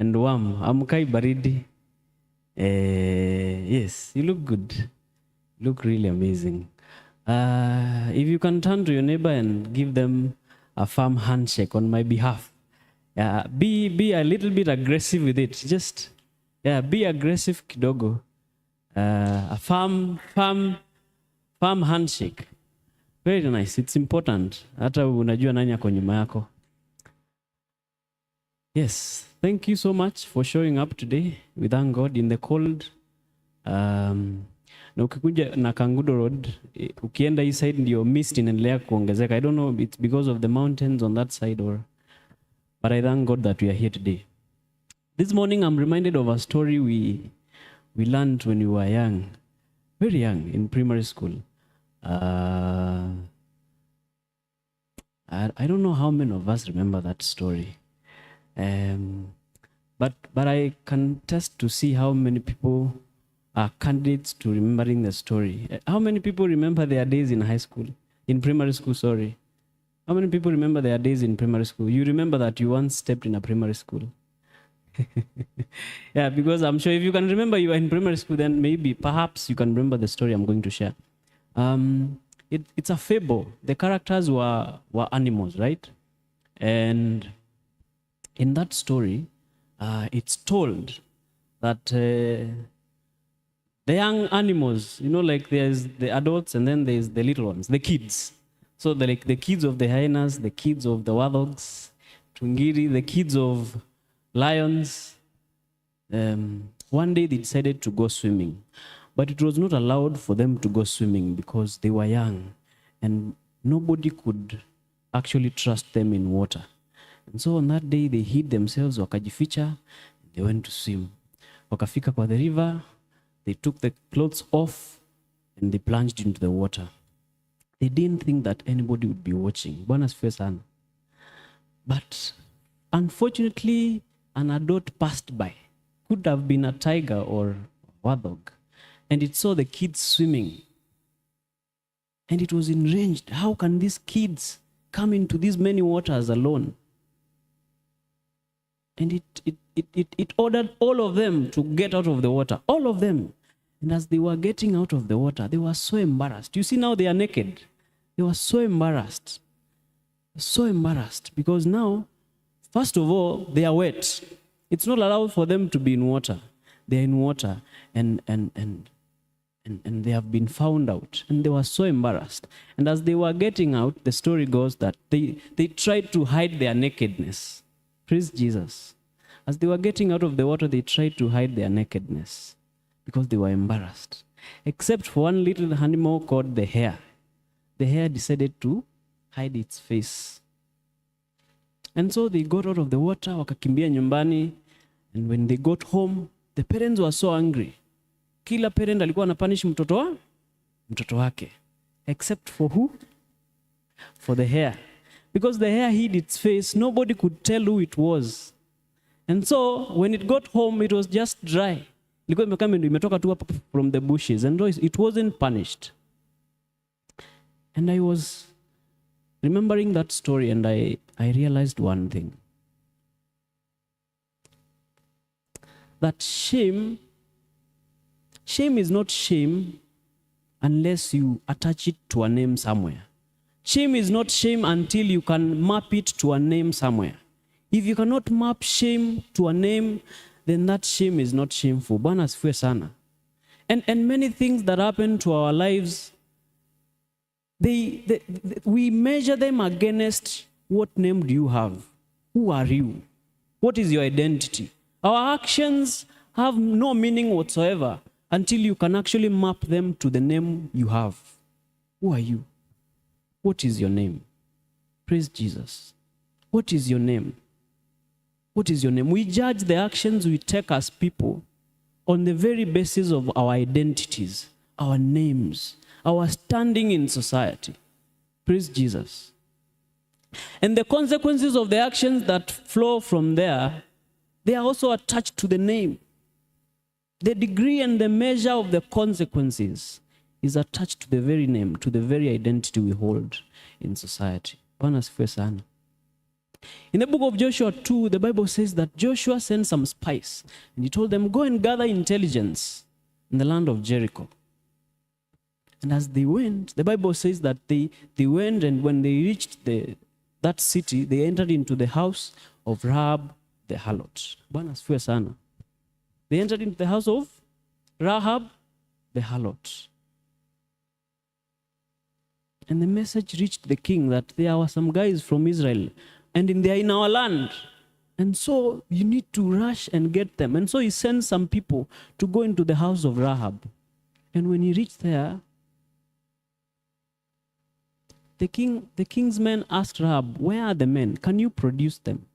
and warm. Amkai baridi. Yes, you look good. You look really amazing. If you can turn to your neighbor and give them a firm handshake on my behalf. Be a little bit aggressive with it. Just be aggressive kidogo. A firm handshake. Very nice. It's important. Hata unajua nani ako nyuma yako. Yes. Thank you so much for showing up today. We thank God in the cold. Na ukikuja na Kangudo Road, ukienda hii side ndio mist inaendelea kuongezeka. I don't know if it's because of the mountains on that side but I thank God that we are here today. This morning I'm reminded of a story we learned when we were young, very young, in primary school. I don't know how many of us remember that story. But I can test to see how many people are candidates to remembering the story. How many people remember their days in high school? In primary school, sorry. How many people remember their days in primary school? You remember that you once stepped in a primary school? Yeah, because I'm sure if you can remember you were in primary school, then perhaps you can remember the story I'm going to share. It's a fable. The characters were animals, right? And in that story, it's told that the young animals, like there's the adults and then there's the little ones, the kids. So the kids of the hyenas, the kids of the warthogs, tungiri, the kids of lions. One day they decided to go swimming, but it was not allowed for them to go swimming because they were young and nobody could actually trust them in water. And so on that day, they hid themselves, wakajificha, they went to swim. Wakafika kwa the river, they took the clothes off and they plunged into the water. They didn't think that anybody would be watching. Bwana asifiwe sana. But unfortunately, an adult passed by. Could have been a tiger or a warthog. And it saw the kids swimming. And it was enraged. How can these kids come into these many waters alone? And it ordered all of them to get out of the water. All of them. And as they were getting out of the water, they were so embarrassed. You see, now they are naked. They were so embarrassed. So embarrassed. Because now, first of all, they are wet. It's not allowed for them to be in water. They are in water. And they have been found out. And they were so embarrassed. And as they were getting out, the story goes that they tried to hide their nakedness. Praise Jesus. As they were getting out of the water, they tried to hide their nakedness because they were embarrassed. Except for one little animal called the hare. The hare decided to hide its face. And so they got out of the water, wakakimbia nyumbani, and when they got home, the parents were so angry. Kila parent alikuwa anapunish mtoto wake. Except for who? For the hare. Because the hare hid its face, nobody could tell who it was. And so, when it got home, it was just dry. Imetoka tu from the bushes, and it wasn't punished. And I was remembering that story, and I realized one thing. That shame is not shame unless you attach it to a name somewhere. Shame is not shame until you can map it to a name somewhere. If you cannot map shame to a name, then that shame is not shameful. Bwana asifiwe sana. And many things that happen to our lives, we measure them against what name do you have? Who are you? What is your identity? Our actions have no meaning whatsoever until you can actually map them to the name you have. Who are you? What is your name? Praise Jesus. What is your name? What is your name? We judge the actions we take as people on the very basis of our identities, our names, our standing in society. Praise Jesus. And the consequences of the actions that flow from there, they are also attached to the name. The degree and the measure of the consequences is attached to the very name, to the very identity we hold in society. Bwana asifiwe sana. In the book of Joshua 2, the Bible says that Joshua sent some spies, and he told them, go and gather intelligence in the land of Jericho. And as they went, the Bible says that they went, and when they reached that city, they entered into the house of Rahab the harlot. Bwana asifiwe sana. They entered into the house of Rahab the harlot. And the message reached the king that there were some guys from Israel, and they're in our land. And so you need to rush and get them. And so he sent some people to go into the house of Rahab. And when he reached there, the king's men asked Rahab, where are the men? Can you produce them?